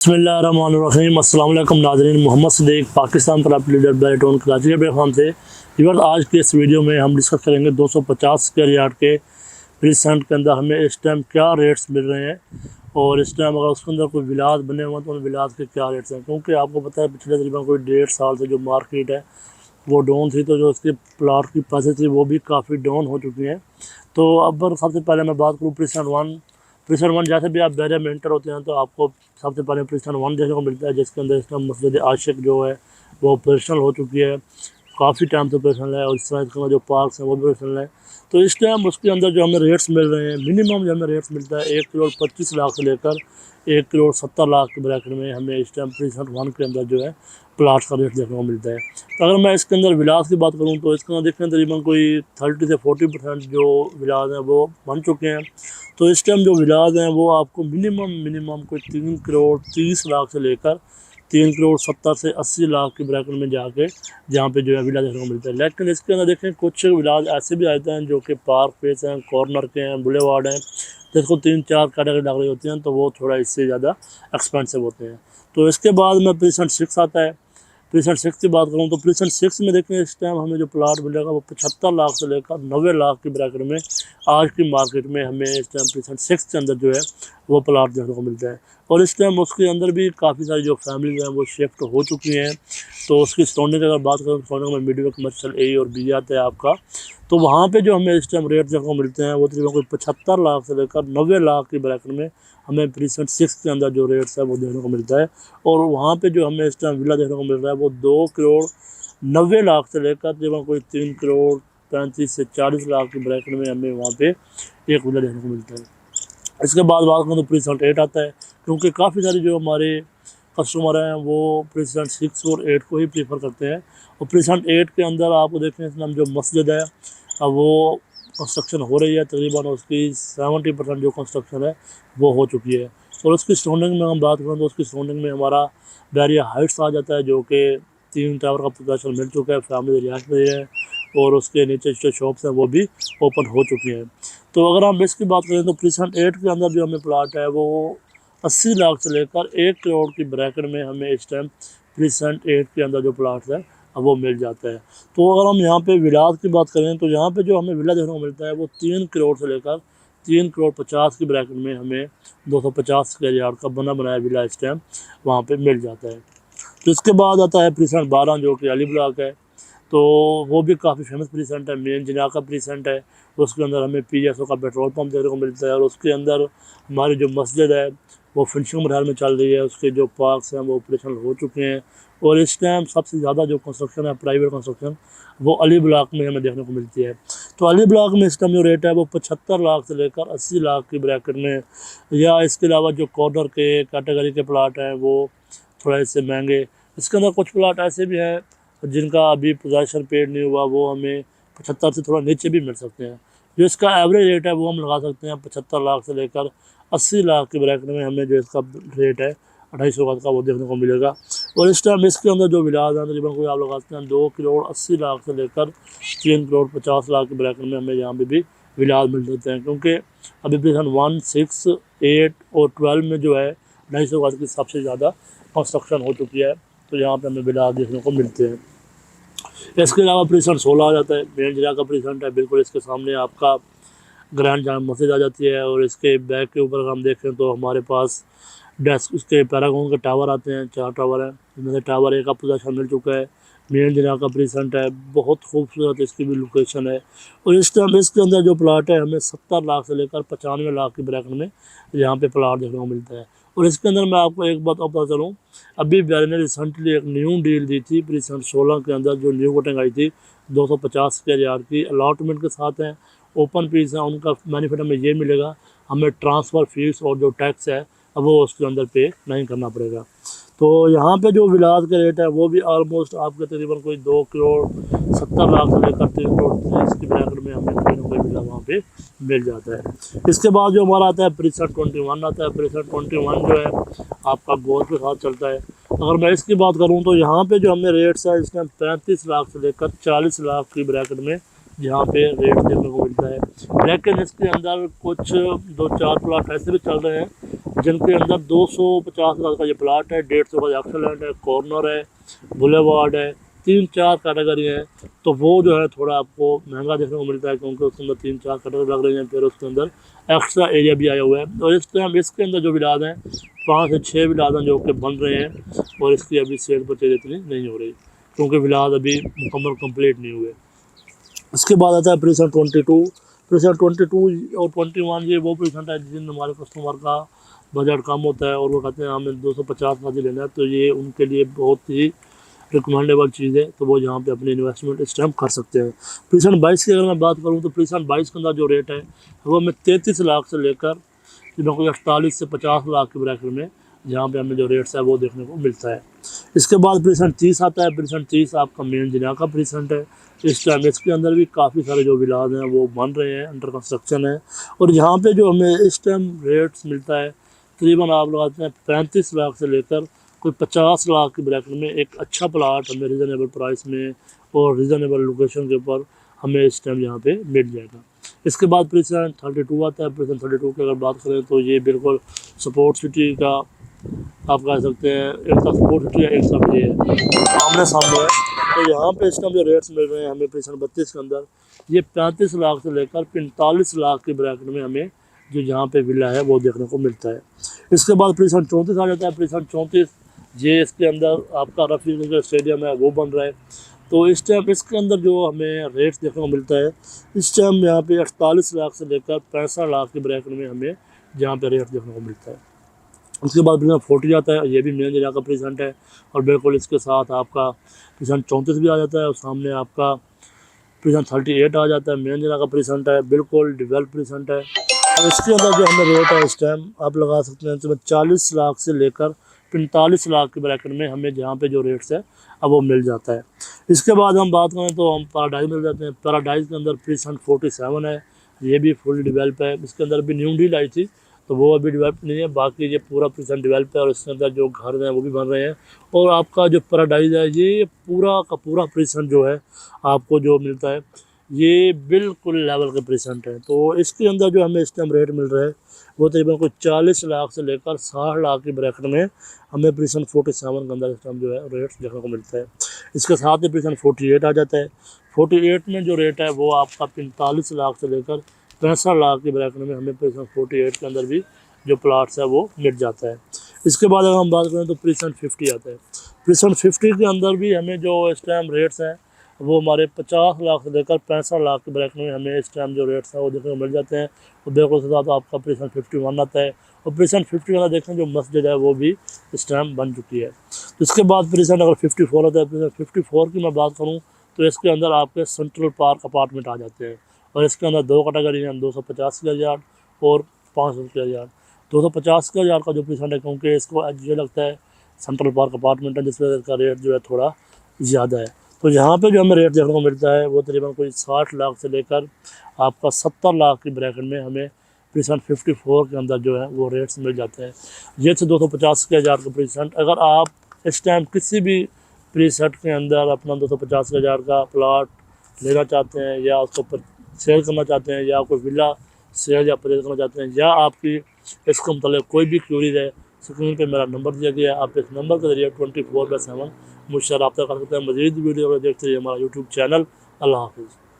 बिस्मिल्लाहिर्रहमानिर्रहीम अस्सलाम वालेकुम नाज़रीन। मोहम्मद सदीक पाकिस्तान प्रॉपर्टी लीडर बैलेटोन कराची के प्लेटफॉर्म से व्यूअर्स, आज के इस वीडियो में हम डिस्कस करेंगे 250 स्क्वायर यार्ड के प्रीसेंट के अंदर हमें इस टाइम क्या रेट्स मिल रहे हैं और इस टाइम अगर उसके अंदर कोई विलास बने हुए हैं तो उन विलास के क्या रेट्स हैं। क्योंकि आपको पता है पिछले तकरीबन कोई 1.5 साल से जो मार्केट है वो डाउन थी, तो जो उसके प्लाट की प्राइसेस थी वो भी काफ़ी डाउन हो चुकी हैं। तो अब सबसे पहले मैं बात करूँ प्रीसेंट वन जैसे भी आप बैरिया में एंटर होते हैं तो आपको सबसे पहले प्रीसेंट वन देखने को मिलता है, जिसके अंदर इसका मस्जिद आशिक जो है वो ऑपरेशनल हो चुकी है, काफ़ी टाइम से ऑपरेशनल है। और इस तरह इसके जो पार्क्स हैं वो भी ऑपरेशनल है। तो इस टाइम उसके अंदर जो हमें रेट्स मिल रहे हैं, मिनिमम जो हमें रेट्स मिलता है 1,25,00,000 से लेकर 1,70,00,000 के ब्रैकेट में हमें इस टाइम प्रीसेंट वन के अंदर जो है प्लाट्स का रेट देखने को मिलता है। तो अगर मैं इसके अंदर विलास की बात करूँ तो इसके अंदर देखें तकरीबन कोई 30 से 40% जो विलास हैं वो बन चुके हैं। तो इस टाइम जो विलास हैं वो आपको मिनिमम कोई 3,30,00,000 से लेकर 3,70,00,000 से 80,00,000 के ब्रैकेट में जाके जहाँ पे जो है विला देखने को मिलता है। लेकिन इसके अंदर देखें कुछ विलास ऐसे भी आते हैं जो कि पार्क फेस हैं, कॉर्नर के हैं, बुलेवार्ड हैं, जिसको 3-4 कैटेगरी डाल रही होती हैं, तो वो थोड़ा इससे ज़्यादा एक्सपेंसिव होते हैं। तो इसके बाद में प्रीसेंट 6 आता है। प्रीसेंट 6 की बात करूँ तो प्रीसेंट 6 में देखें इस टाइम हमें जो प्लाट मिलेगा वो 75,00,000 से लेकर 90,00,000 के ब्रैकेट में आज की मार्केट में हमें इस टाइम प्रीसेंट 6 के अंदर जो है वो प्लाट देखने को मिलता है। और इस टाइम उसके अंदर भी काफ़ी सारी जो फैमिलीज हैं वो शिफ्ट हो चुकी हैं। तो उसकी सराउंडिंग अगर बात करें तो सराउंडिंग में मिडिल कमर्शियल ए और बी आता है आपका। तो वहाँ पे जो हमें इस टाइम रेट देखने को मिलते हैं वो तकरीबन कोई 75,00,000 से लेकर 90,00,000 के ब्रैकेट में हमें प्रीसेंट 6 के अंदर जो रेट्स है वो देखने को मिलता है। और वहाँ पे जो हमें इस टाइम विला देखने को मिल रहा है वो 2,90,00,000 से लेकर तकरीबन कोई 3,35 से 40,00,000 के ब्रैकेट में हमें वहाँ पे एक विला देखने को मिलता है। इसके बाद बात करूँ तो प्रीसेंट 8 आता है, क्योंकि काफ़ी सारे जो हमारे कस्टमर हैं वो प्रीसेंट 6 और 8 को ही प्रीफर करते हैं। और प्रीसेंट 8 के अंदर आपको देखें इसमें जो मस्जिद है अब वो कंस्ट्रक्शन हो रही है, तकरीबन उसकी 70% जो कंस्ट्रक्शन है वो हो चुकी है। और उसकी सराउंडिंग में हम बात करें तो उसकी सराउंडिंग में हमारा बैरिया हाइट्स आ जाता है, जो कि 3 टावर का पोटेंशियल मिल चुका है, फैमिली रिहाइश में है। और उसके नीचे जो शॉप्स हैं वो भी ओपन हो चुकी हैं। तो अगर हम इसकी बात करें तो प्रीसेंट 8 के अंदर जो हमें प्लाट है वो 80,00,000 से लेकर 1 करोड़ की ब्रैकेट में हमें इस टाइम प्रीसेंट 8 के अंदर जो प्लाट है वो मिल जाता है। तो अगर हम यहाँ पे विलास की बात करें तो यहाँ पे जो हमें विला देखने को मिलता है वो 3 करोड़ से लेकर 3,50,00,000 की ब्रैकेट में हमें 250 स्क्वायर यार्ड का बना बनाया विला इस टाइम वहाँ पे मिल जाता है। तो इसके बाद आता है प्रीसेंट 12 जो कि अली ब्लॉक है। तो वो भी काफ़ी फेमस प्रीसेंट है, मेन जिना का प्रीसेंट है। उसके अंदर हमें PSO का पेट्रोल पंप देखने को मिलता है। और उसके अंदर हमारी जो मस्जिद है वो फिनिशिंग मरहल में चल रही है, उसके जो पार्क्स हैं वो ऑपरेशनल हो चुके हैं। और इस टाइम सबसे ज़्यादा जो कंस्ट्रक्शन है प्राइवेट कंस्ट्रक्शन वो अली ब्लॉक में हमें देखने को मिलती है। तो अली ब्लॉक में इस टाइम जो रेट है वो 75,00,000 से लेकर 80,00,000 की ब्रैकेट में, या इसके अलावा जो कॉर्नर के कैटेगरी के प्लाट हैं वो थोड़ा इससे महंगे। इसके अंदर कुछ प्लाट ऐसे भी हैं जिनका अभी पोजेसन पेड नहीं हुआ, वो हमें 75 से थोड़ा नीचे भी मिल सकते हैं। जो इसका एवरेज रेट है वो हम लगा सकते हैं 75,00,000 से लेकर 80,00,000 के ब्रैकेट में हमें जो इसका रेट है 250 का वो देखने को मिलेगा। और इस टाइम इसके अंदर जो विलास हैं तकरीबन कोई आप लगाते हैं 2,80,00,000 से लेकर 3,50,00,000 के ब्रैकेट में हमें यहाँ पे भी विलास मिल जाते हैं। क्योंकि अभी प्रीसेंट 1, 6, 8 और 12 में जो है 250 गज की सबसे ज़्यादा कंस्ट्रक्शन हो चुकी है, तो यहाँ पे हमें विलास देखने को मिलते हैं। इसके अलावा प्रीसेंट 16 आ जाता है, मेन जिला का प्रीसेंट है। बिल्कुल इसके सामने आपका ग्रैंड जाम मस्जिद आ जाती है। और इसके बैक के ऊपर अगर हम देखें तो हमारे पास डेस्क उसके पैरागॉन के टावर आते हैं, 4 टावर हैं, जिनमें से टावर एक का पोजेसन मिल चुका है। मेन जिला का प्रीसेंट है, बहुत खूबसूरत इसकी भी लोकेशन है। और इस टाइम इसके अंदर जो प्लाट है हमें 70,00,000 से लेकर 95,00,000 की ब्रैकेट में यहाँ पे प्लाट देखने को मिलता है। और इसके अंदर मैं आपको एक बात और पता चलूँ, अभी बैरिया ने रिसेंटली एक न्यू डील दी थी प्रीसेंट 16 के अंदर, जो न्यू वोटिंग आई थी 250 स्क्वायर यार्ड की अलॉटमेंट के साथ हैं, ओपन पीस है। उनका बेनिफिट हमें ये मिलेगा, हमें ट्रांसफ़र फीस और जो टैक्स है अब वो उसके अंदर पे नहीं करना पड़ेगा। तो यहाँ पे जो विलास के रेट है वो भी ऑलमोस्ट आपके तकरीबन कोई 2,70,00,000 से लेकर 3,30,00,000 की ब्रैकेट में हमें कोई ना कोई विला वहाँ पे मिल जाता है। इसके बाद जो हमारा आता है प्रीसेंट 21 आता है। प्रीसेंट 21 जो है आपका गोल के साथ चलता है। अगर मैं इसकी बात करूँ तो यहाँ पे जो हमें रेट्स है इस टाइम 35,00,000 से लेकर 40,00,000 की ब्रैकेट में यहाँ पे रेट देखने को मिलता है। लेकिन इसके अंदर कुछ 2-4 प्लाट ऐसे भी चल रहे हैं जिनके अंदर 250 गज का ये प्लाट है, 150 गज एक्सेलेंट है, कॉर्नर है, बुलेवार्ड है, 3-4 कैटेगरी हैं। तो वो जो है थोड़ा आपको महंगा देखने को मिलता है, क्योंकि उसके अंदर 3-4 कैटेगरी लग रही हैं, फिर उसके अंदर एक्स्ट्रा एरिया भी आया हुआ है। और इस टाइम इसके अंदर जो विलाद हैं 5 से 6 विलाद हैं जो कि बन रहे हैं, और इसकी अभी सेल परचेज इतनी नहीं हो रही, क्योंकि विलाद अभी मुकम्मल कंप्लीट नहीं हुए। इसके बाद आता है प्रीसेंट 22। प्रीसेंट 22 और 21 ये वो प्रीसेंट है जिन हमारे कस्टमर का बजट कम होता है और वो कहते हैं हमें 250 गज लेना है, तो ये उनके लिए बहुत ही रिकमेंडेबल चीज़ है। तो वो यहाँ पे अपनी इन्वेस्टमेंट इस टाइम कर सकते हैं। प्रीसेंट 22 की अगर मैं बात करूँ तो प्रीसेंट 22 के अंदर जो रेट है वो हमें 33 लाख से लेकर कोई 48 से 50 लाख के ब्रैकेट में जहाँ पे हमें जो रेट्स है वो देखने को मिलता है। इसके बाद प्रीसेंट 30 आता है। प्रीसेंट 30 आपका मेन जिना का प्रीसेंट है। इस टाइम इसके अंदर भी काफ़ी सारे जो विलाज हैं वो बन रहे हैं, अंडर कंस्ट्रक्शन है। और यहाँ पे जो हमें इस टाइम रेट्स मिलता है तकरीबन आप लगाते हैं 35 लाख से लेकर कोई 50 लाख के ब्रैकेट में एक अच्छा प्लाट हमें रिजनेबल प्राइस में और रिजनेबल लोकेशन के ऊपर हमें इस टाइम यहाँ पे मिल जाएगा। इसके बाद प्रीसेंट 32 आता है। प्रीसेंट 32 की अगर बात करें तो ये बिल्कुल स्पोर्ट सिटी का आप कह सकते हैं, एक का स्पोर्ट सिटी है, एक सब ये आमने सामने है। तो यहाँ पे इस टाइम जो रेट्स मिल रहे हैं हमें प्रीसेंट 32 के अंदर ये 35 लाख से लेकर 45 लाख के ब्रैकेट में हमें जो यहाँ पे विला है वो देखने को मिलता है। इसके बाद प्रीसेंट 34 आ जाता है। प्रीसेंट 34 ये इसके अंदर आपका रफी स्टेडियम है वो बन रहा है। तो इस टाइम इसके अंदर जो हमें रेट्स देखने को मिलता है इस टाइम यहाँ पे 48 लाख से लेकर 65 लाख के ब्रैकेट में हमें जहाँ पे रेट देखने को मिलता है। उसके बाद प्रीसेंट 40 आता है। ये भी मेन जगह का प्रीसेंट है और बिल्कुल इसके साथ आपका प्रीसेंट 34 भी आ जाता है और सामने आपका प्रीसेंट 38 आ जाता है। मेन जगह का प्रीसेंट है, बिल्कुल डेवलप प्रीसेंट है। और इसके अंदर जो हमें रेट है इस टाइम आप लगा सकते हैं तो 40 लाख से लेकर 45 लाख के ब्रैकेट में हमें जहाँ पे जो रेट्स है अब वो मिल जाता है। इसके बाद हम बात करें तो हम पैराडाइज मिल जाते हैं। पैराडाइज के अंदर प्रीसेंट 47 है। ये भी फुल डेवलप है। इसके अंदर भी न्यू डील आई थी तो वो अभी डेवलप नहीं है, बाकी ये पूरा प्रीसेंट डेवलप है और इसके अंदर जो घर हैं वो भी बन रहे हैं। और आपका जो पैराडाइज है ये पूरा का पूरा प्रीसेंट जो है आपको जो मिलता है ये बिल्कुल लेवल के प्रीसेंट है। तो इसके अंदर जो हमें इस टाइम रेट मिल रहा है वो तकरीबन कोई 40 लाख से लेकर 60 लाख के ब्रैकेट में हमें प्रीसेंट 47 के अंदर इस टाइम जो है रेट्स देखने को मिलता है। इसके साथ ही प्रीसेंट 48 आ जाता है। 48 में जो रेट है वो आपका 45 लाख से लेकर 65 लाख के ब्रैकेट में हमें प्रीसेंट 48 के अंदर भी जो प्लाट्स है वो मिल जाता है। इसके बाद अगर हम बात करें तो प्रीसेंट 50 आता है। प्रीसेंट 50 के अंदर भी हमें जो इस टाइम रेट्स हैं वो हमारे 50 लाख से लेकर 65 लाख के ब्रैकेट में हमें इस टाइम जो रेट्स हैं वो देखने को मिल जाते हैं। और बिल्कुल के साथ आपका प्रीसेंट 51 आता है। और प्रीसेंट 50 वाला देखें जो मस्जिद है वो भी इस टाइम बन चुकी है। तो इसके बाद प्रीसेंट अगर 54 आता है, प्रीसेंट 54 की मैं बात करूँ तो इसके अंदर आपके सेंट्रल पार्क अपार्टमेंट आ जाते हैं। और इसके अंदर 2 कैटेगरी हैं, 250 गज यार्ड और 500 गज यार्ड। 250 गज यार्ड का जो प्रीसेंट है क्योंकि इसको ये लगता है सेंट्रल पार्क अपार्टमेंट है जिस वजह से इसका रेट जो है थोड़ा ज़्यादा है। तो यहाँ पे जो हमें रेट देखने को मिलता है वो तकरीबन कोई 60 लाख से लेकर आपका 70 लाख की ब्रैकेट में हमें प्रीसेंट 54 के अंदर जो है वो रेट्स मिल जाते हैं। ये थे 250 के हज़ार का प्रीसेंट। अगर आप इस टाइम किसी भी प्रीसेंट के अंदर अपना 250 हज़ार का प्लाट लेना चाहते हैं या उसको सेल करना चाहते हैं या कोई विला सेल या परचेज करना चाहते हैं या आपकी इसके मतलब कोई भी क्यूरीज है, स्क्रीन पे मेरा नंबर दिया गया है। आप इस नंबर के जरिए 24/7 मुझसे रब्ता कर सकते हैं। मज़ीद वीडियो देखते रहिए हमारा यूट्यूब चैनल। अल्लाह हाफ़िज़।